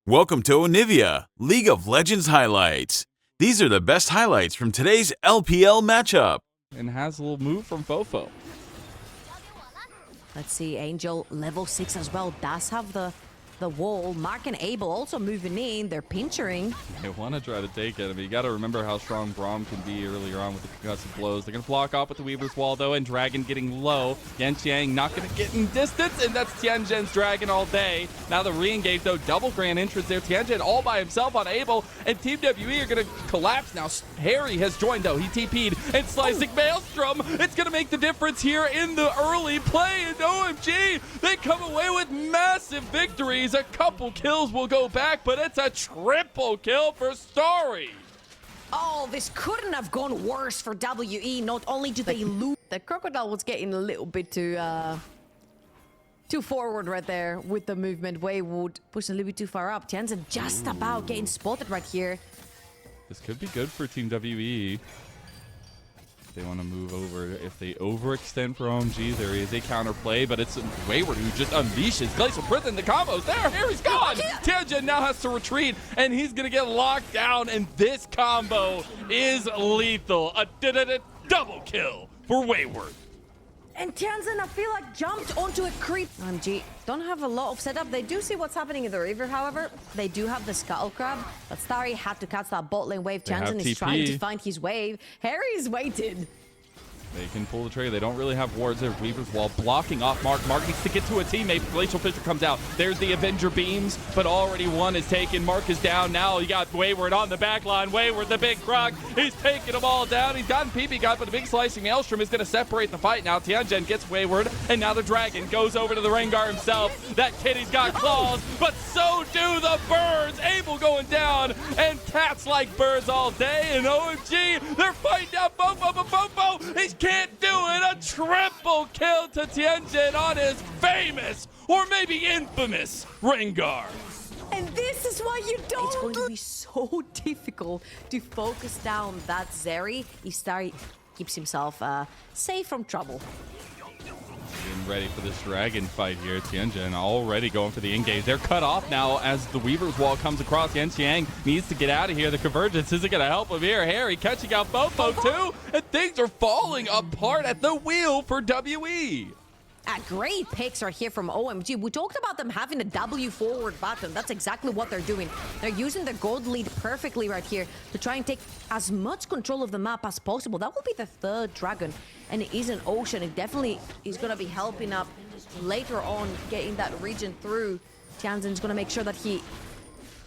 Welcome to Onivia, League of Legends highlights. These are the best highlights from today's LPL matchup. And has a little move from Fofo. Let's see, Angel level 6 as well does have the wall. Mark and Abel also moving in. They're pinchering. They want to try to take it. I mean, you got to remember how strong Braum can be earlier on with the concussive blows. They're going to block off with the Weaver's Wall, though, and Dragon getting low. Yanqiang not going to get in distance, and that's Tianjin's Dragon all day. Now the re-engage, though, double grand entrance there. Tianjin all by himself on Abel, and Team WE are going to collapse now. Harry has joined, though. He TP'd, and Slicing Maelstrom. It's going to make the difference here in the early play, and OMG, they come away with massive victories. A couple kills will go back, but it's a triple kill for Starry. Oh, this couldn't have gone worse for WE. Not only do they lose, the Crocodile was getting a little bit too forward right there with the movement. Wayward pushed a little bit too far up. Tianjin just about getting spotted right here. This could be good for Team WE. They want to move over. If they overextend for OMG, there is a counterplay, but it's Wayward who just unleashes Glacial Prison. The combo's there. Harry's gone. Tianjin now has to retreat, and he's going to get locked down, and this combo is lethal. A double kill for Wayward. And Tianjin, I feel like, jumped onto a creep. OMG don't have a lot of setup. They do see what's happening in the river, however. They do have the Scuttle Crab, but Starry had to catch that bot lane wave. Tianjin is trying to find his wave. Harry's waited. They can pull the trigger. They don't really have wards there. Weaver's Wall blocking off Mark. Mark needs to get to a teammate. Glacial Fissure comes out. There's the Avenger beams, but already one is taken. Mark is down now. You got Wayward on the back line. Wayward, the big croc. He's taking them all down. He's gotten PP got, but a big Slicing Maelstrom is going to separate the fight now. Tianjin gets Wayward, and now the Dragon goes over to the Rengar himself. That kitty's got claws, but so do the birds. Abel going down, and cats like birds all day. And OMG, they're fighting down Fofo, but Fofo, he can't do it. A triple kill to Tianjin on his famous, or maybe infamous, Rengar. And this is why you don't. It's going to be so difficult to focus down that Zeri if Starry keeps himself safe from trouble. Getting ready for this dragon fight here. Tianjin already going for the engage. They're cut off now as the Weaver's Wall comes across. Yanqiang needs to get out of here. The convergence isn't going to help him here. Harry catching out Fofo too. And things are falling apart at the wheel for WE. Great picks are here from OMG. We talked about them having a W forward button. That's exactly what they're doing. They're using their gold lead perfectly right here to try and take as much control of the map as possible. That will be the third dragon, and it is an ocean. It definitely is going to be helping up later on getting that region through. Tianjin's going to make sure that he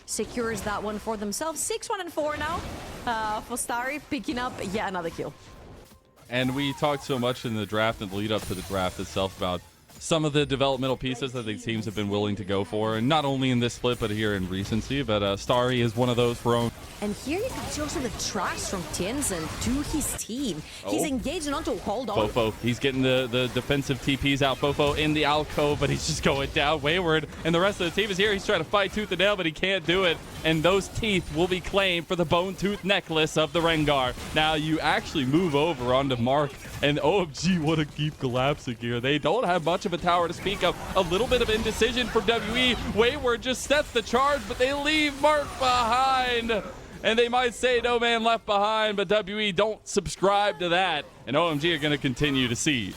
secures that one for themselves. 6-1-4 now for Starry, picking up yet another kill. And we talked so much in the draft and the lead up to the draft itself about some of the developmental pieces that these teams have been willing to go for, and not only in this split but here in recency. But Starry is one of those for own. And here you can see also the trust from Tianjin to his team. He's engaging onto hold on. Fofo, he's getting the defensive TPs out. Fofo in the alcove, but he's just going down. Wayward and the rest of the team is here. He's trying to fight tooth and nail, but he can't do it. And those teeth will be claimed for the bone tooth necklace of the Rengar. Now you actually move over onto Mark, and OMG want to keep collapsing here. They don't have much of a tower to speak of. A little bit of indecision from WE. Wayward just sets the charge, but they leave Mark behind. And they might say no man left behind, but WE don't subscribe to that. And OMG are going to continue to siege.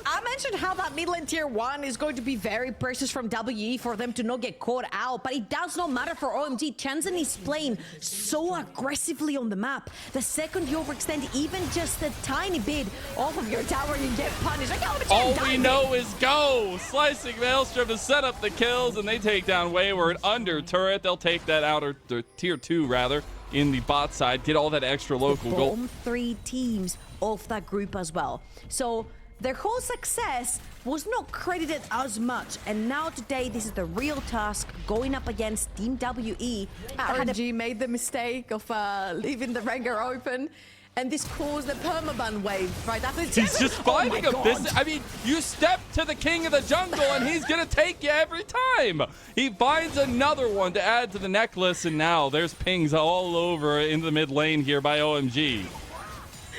I mentioned how that mid lane tier 1 is going to be very precious from WE for them to not get caught out, but it does not matter for OMG. Tianjin is playing so aggressively on the map. The second you overextend even just a tiny bit off of your tower, you get punished. Like, all we know is go! Slicing Maelstrom to set up the kills, and they take down Wayward under turret. They'll take that outer tier 2 rather in the bot side, get all that extra local gold. Bomb 3 teams off that group as well. So their whole success was not credited as much, and now today this is the real task going up against Team WE. RNG made the mistake of leaving the Rengar open, and this caused the permaban wave right after. He's just finding a business. I mean, you step to the king of the jungle and he's gonna take you every time. He finds another one to add to the necklace, and now there's pings all over in the mid lane here by OMG.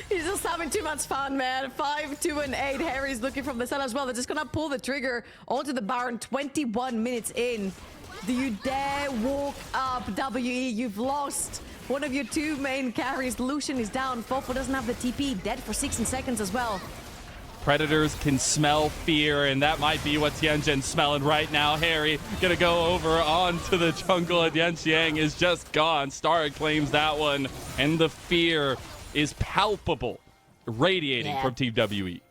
He's just having too much fun, man. 5, 2, and 8. Harry's looking from the side as well. They're just gonna pull the trigger onto the Baron 21 minutes in. Do you dare walk up, WE? You've lost one of your two main carries. Lucian is down. Fofo doesn't have the TP. Dead for 16 seconds as well. Predators can smell fear, and that might be what Tianjin's smelling right now. Harry gonna go over onto the jungle, and Yanxiang is just gone. Star claims that one, and the fear is palpable, radiating from Team WE.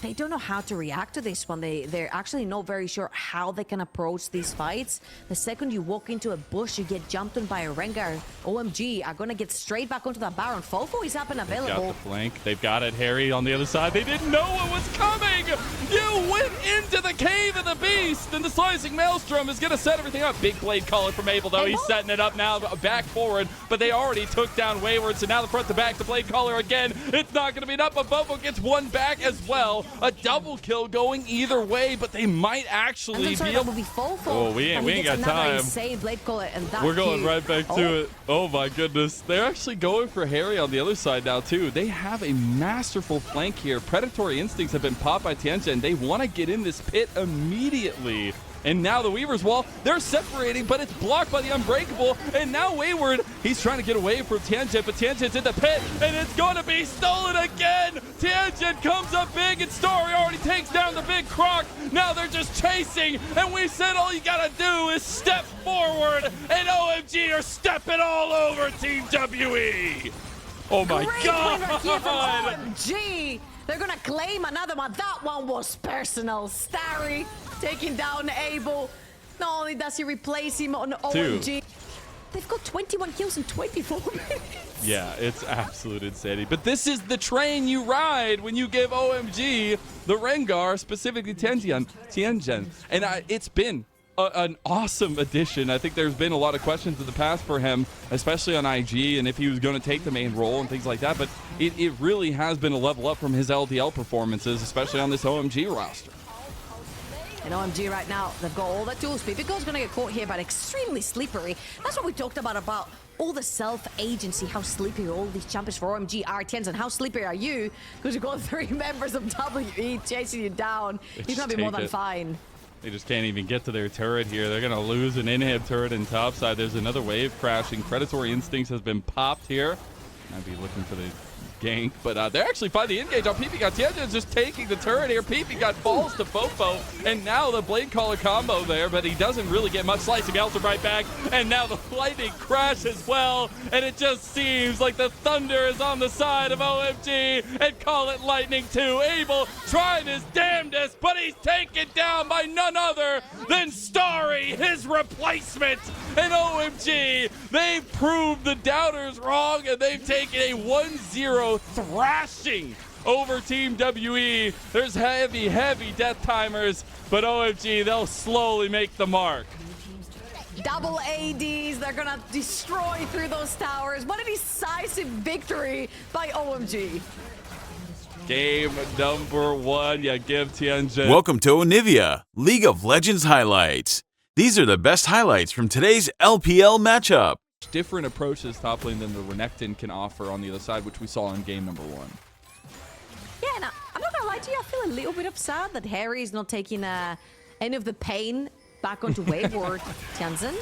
They don't know how to react to this one. They're actually not very sure how they can approach these fights. The second you walk into a bush, you get jumped on by a Rengar. OMG are gonna get straight back onto that Baron. Fofo is up and available. They've got the flank. They've got it. Harry on the other side. They didn't know what was coming. You went into the cave of the beast, and the slicing maelstrom is gonna set everything up. Big blade caller from Abel, though. He's setting it up now, back forward, but they already took down Wayward, so now the front to back, the blade caller again. It's not gonna be enough, but Fofo gets one back as well. A double kill going either way, but they might actually be able to be Fofo. Oh, we ain't got time. Insane blade caller, and that We're going right back to it. Oh my goodness. They're actually going for Harry on the other side now too. They have a masterful flank here. Predatory instincts have been popped by Tianjin. They want to get in this pit immediately. And now the Weaver's Wall, they're separating, but it's blocked by the Unbreakable. And now Wayward, he's trying to get away from Tianjin, but Tianjin's in the pit, and it's going to be stolen again. Tianjin comes up big, and Story already takes down the big croc. Now they're just chasing, and we said all you got to do is step forward, and OMG are stepping all over Team WE. Oh my God. Here from OMG. They're going to claim another one. That one was personal. Starry taking down Abel. Not only does he replace him on OMG, they've got 21 kills in 24 minutes. Yeah, it's absolute insanity. But this is the train you ride when you give OMG the Rengar, specifically Tianjin. And it's been an awesome addition. I think there's been a lot of questions in the past for him, especially on IG, and if he was going to take the main role and things like that. But it really has been a level up from his LPL performances, especially on this OMG roster. And OMG right now, they've got all the tools. Pipico's going to get caught here, but extremely slippery. That's what we talked about all the self-agency, how slippery all these champions for OMG are. Tianjin, how slippery are you? Because you've got 3 members of WE chasing you down. He's going to be more than fine. They just can't even get to their turret here. They're going to lose an inhib turret in topside. There's another wave crashing. Predatory Instincts has been popped here. I'd be looking for the gank, but they actually find the engage on PP. Tianjin's just taking the turret here. PP got balls to Fofo, and now the blade caller combo there, but he doesn't really get much slicing. Elter right back, and now the lightning crash as well, and it just seems like the thunder is on the side of OMG, and call it lightning too. Abel trying his damnedest, but he's taken down by none other than Starry, his replacement. And OMG, they've proved the doubters wrong, and they've taken a 1-0 thrashing over Team WE. There's heavy death timers, but OMG, they'll slowly make the mark. Double ADs, they're gonna destroy through those towers. What a decisive victory by OMG. Game number 1, you give Tianjin. Welcome to Onivia, League of Legends highlights. These are the best highlights from today's LPL matchup. Different approaches top lane than the Renekton can offer on the other side, which we saw in game number 1. Yeah, and I'm not gonna lie to you, I feel a little bit upset that Harry is not taking any of the pain back onto Wayward. Tianjin.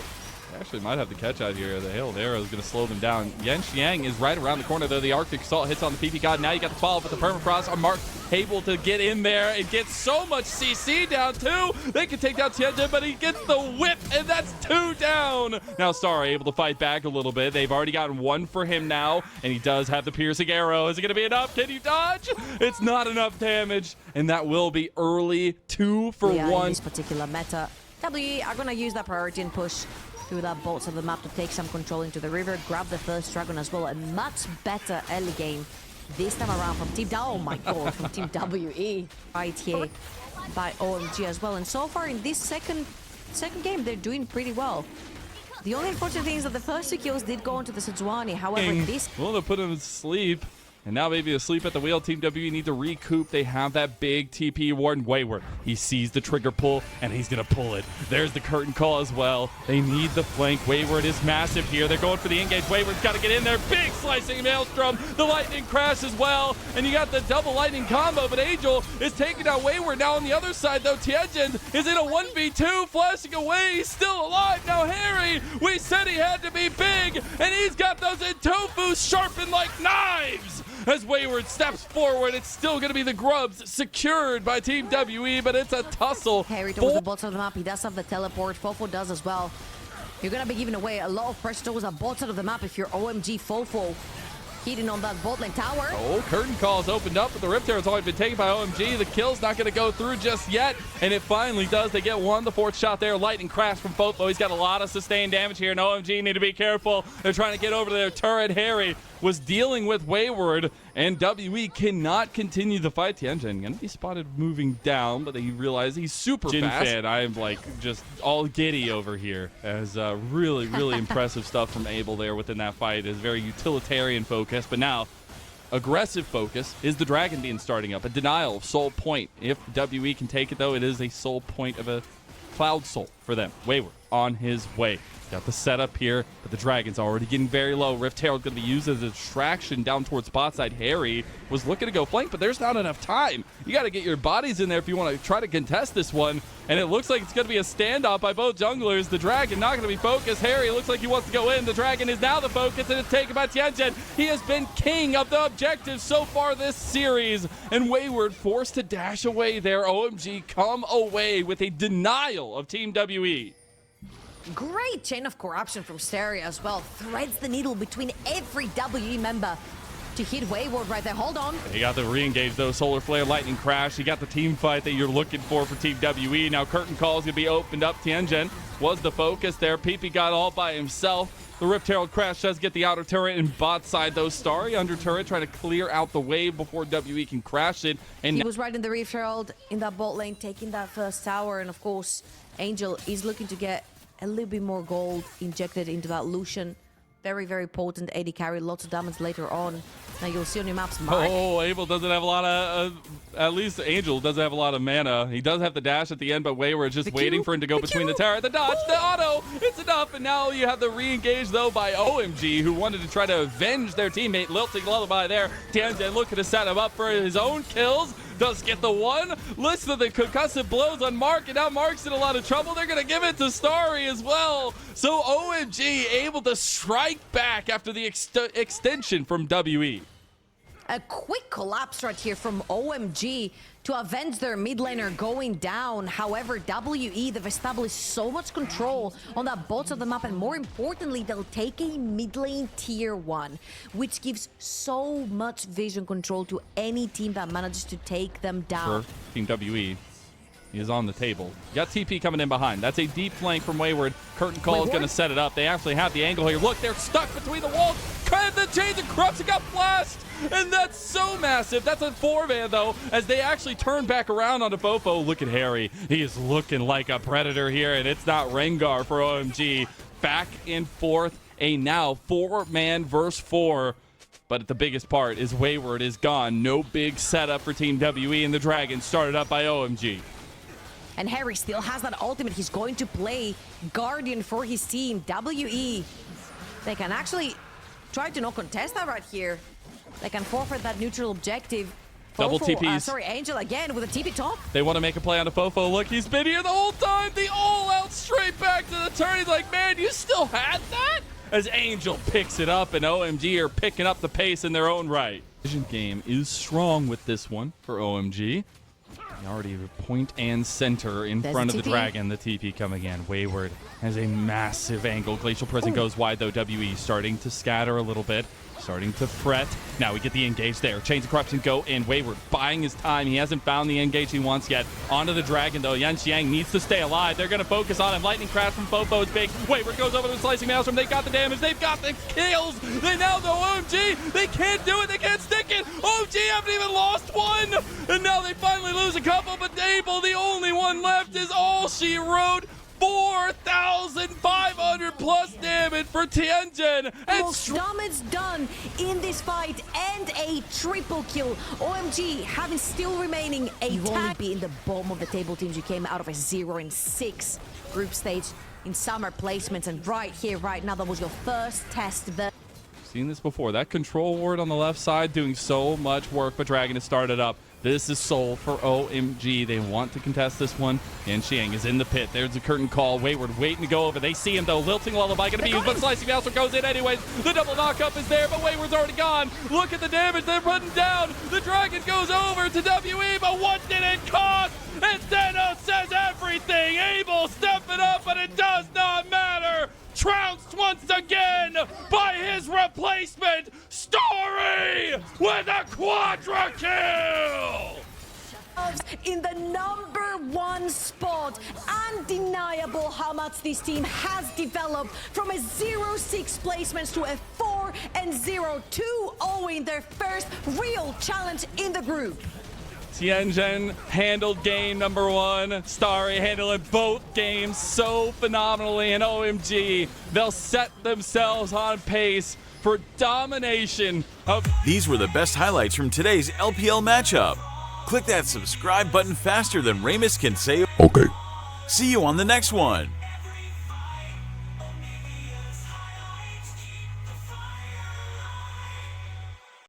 Actually might have the catch out here. The hail of arrow is going to slow them down. Yanxiang is right around the corner there. The Arctic Assault hits on the PP God. Now you got the follow-up with the permafrost on Mark, able to get in there and get so much CC down too. They can take down Tianjin, but he gets the whip, and that's 2 down. Now Star able to fight back a little bit. They've already gotten 1 for him now, and he does have the piercing arrow. Is it going to be enough? Can you dodge? It's not enough damage, and that will be early 2 for 1. In this particular meta, WE are going to use that priority and push through that bolts of the map to take some control into the river, grab the first dragon as well. A much better early game this time around from Team Oh my God, from Team WE right here by OMG as well. And so far in this second game, they're doing pretty well. The only unfortunate thing is that the first 2 kills did go into the Sejuani. However, this... Well, to put him to sleep. And now maybe asleep at the wheel. Team WE need to recoup. They have that big TP ward. And Wayward, he sees the trigger pull, and he's going to pull it. There's the curtain call as well. They need the flank. Wayward is massive here. They're going for the engage. Wayward's got to get in there. Big slicing maelstrom. The lightning crash as well. And you got the double lightning combo, but Angel is taking out Wayward. Now on the other side, though, Tianjin is in a 1v2, flashing away. He's still alive. Now Harry, we said he had to be big, and he's got those tofu sharpened like knives. As Wayward steps forward, it's still going to be the grubs secured by Team WE, but it's a tussle. Harry towards the bottom of the map. He does have the teleport. Fofo does as well. You're going to be giving away a lot of pressure towards the bottom of the map if you're OMG Fofo. Hitting on that bot lane tower. Oh, curtain calls opened up, but the Rift Terror's only been taken by OMG. The kill's not going to go through just yet, and it finally does. They get one. The fourth shot there. Lightning crash from Fofo. He's got a lot of sustained damage here, and OMG need to be careful. They're trying to get over to their turret. Harry was dealing with Wayward, and WE cannot continue the fight. Tianjin going to be spotted moving down, but they realize he's super fast. Fan, I am like just all giddy over here as really, really impressive stuff from Abel there within that fight. Is very utilitarian focus, but now aggressive focus is the Dragon Beam starting up. A denial of soul point. If WE can take it, though, it is a soul point of a Cloud Soul for them. Wayward on his way. Got the setup here, but the Dragon's already getting very low. Rift Herald going to be used as a distraction down towards bot side. Harry was looking to go flank, but there's not enough time. You got to get your bodies in there if you want to try to contest this one. And it looks like it's going to be a standoff by both junglers. The Dragon not going to be focused. Harry looks like he wants to go in. The Dragon is now the focus, and it's taken by Tianjin. He has been king of the objectives so far this series. And Wayward forced to dash away there. OMG come away with a denial of Team WE. Great chain of corruption from Stereo as well. Threads the needle between every WE member to hit Wayward right there. Hold on. He got the re-engage, though. Solar Flare, Lightning Crash. He got the team fight that you're looking for Team WE. Now curtain call is going to be opened up. Tianjin was the focus there. PP got all by himself. The Rift Herald Crash does get the outer turret and bot side, though. Starry under turret trying to clear out the wave before WE can crash it. And he was right in the Rift Herald in that bot lane, taking that first tower. And of course, Angel is looking to get a little bit more gold injected into that Lucian. Very, very potent AD carry. Lots of damage later on. Now you'll see on your maps, Mark. Oh, Abel doesn't have a lot of, at least Angel doesn't have a lot of mana. He does have the dash at the end, but Wayward's just waiting for him to go between the tower. The dodge, the auto, it's enough. And now you have the re-engage, though, by OMG, who wanted to try to avenge their teammate. Lilting Lullaby there. Tianjin looking to set him up for his own kills. Does get the one. Listen to the concussive blows on Mark, and now Mark's in a lot of trouble. They're going to give it to Starry as well. So OMG able to strike back after the extension from WE. A quick collapse right here from OMG to avenge their mid laner going down. However, WE, they've established so much control on that bot of the map, and more importantly, they'll take a mid lane tier 1, which gives so much vision control to any team that manages to take them down. Sure. Team WE is on the table. You got TP coming in behind. That's a deep flank from Wayward. Curtain call is going to set it up. They actually have the angle here. Look, they're stuck between the walls. The chains of corruption got flashed, and that's so massive. That's a 4-man, though, as they actually turn back around onto Fofo. Look at Harry. He is looking like a predator here, and it's not Rengar for OMG. Back and forth, a now 4-man versus 4. But the biggest part is Wayward is gone. No big setup for Team WE, and the Dragon started up by OMG. And Harry still has that ultimate. He's going to play Guardian for his team. WE, they can actually try to not contest that right here. They can forfeit that neutral objective. Double TPs. Sorry, Angel again with a TP top. They want to make a play on the Fofo. Look, he's been here the whole time. The all-out straight back to the turn. He's like, man, you still had that? As Angel picks it up, and OMG are picking up the pace in their own right. Vision game is strong with this one for OMG. Already point and center in front of the Dragon. The TP coming in. Wayward has a massive angle. Glacial Prison goes wide, though. WE starting to scatter a little bit. Starting to fret. Now we get the engage there. Chains of Corruption go in. Wayward buying his time. He hasn't found the engage he wants yet. Onto the Dragon, though. Yanxiang needs to stay alive. They're going to focus on him. Lightning Crash from Fofo is big. Wayward goes over to the Slicing Maelstrom. They've got the damage. They've got the kills. They now know OMG. They can't do it. They can't stick it. OMG haven't even lost one. And now they finally lose a couple. But Abel, the only one left, is all she wrote. 4,500 plus damage for Tianjin. And Most damage done in this fight and a triple kill. OMG having still remaining a tag. Be in the bottom of the table teams. You came out of a 0-6 group stage in summer placements, and right here, right now, that was your first test. Seen this before. That control ward on the left side doing so much work, but Dragon has started up. This is Seoul for OMG. They want to contest this one. And Xiang is in the pit. There's a curtain call. Wayward waiting to go over. They see him though. Lilting Lullaby going to be used, but Slicing Master goes in anyways. The double knockup is there, but Wayward's already gone. Look at the damage they're putting down. The Dragon goes over to WE, but what did it cost? And Zenos says everything. Abel stepping up, but it does not matter. Trounced once again by his replacement, Story, with a quadra kill! In the #1 spot. Undeniable how much this team has developed from a 0-6 placements to a 4-0, 2-0 their first real challenge in the group. Tianjin handled game #1. Starry handling both games so phenomenally, and OMG, they'll set themselves on pace for domination of... These were the best highlights from today's LPL matchup. Click that subscribe button faster than Ramus can say. Okay. See you on the next one.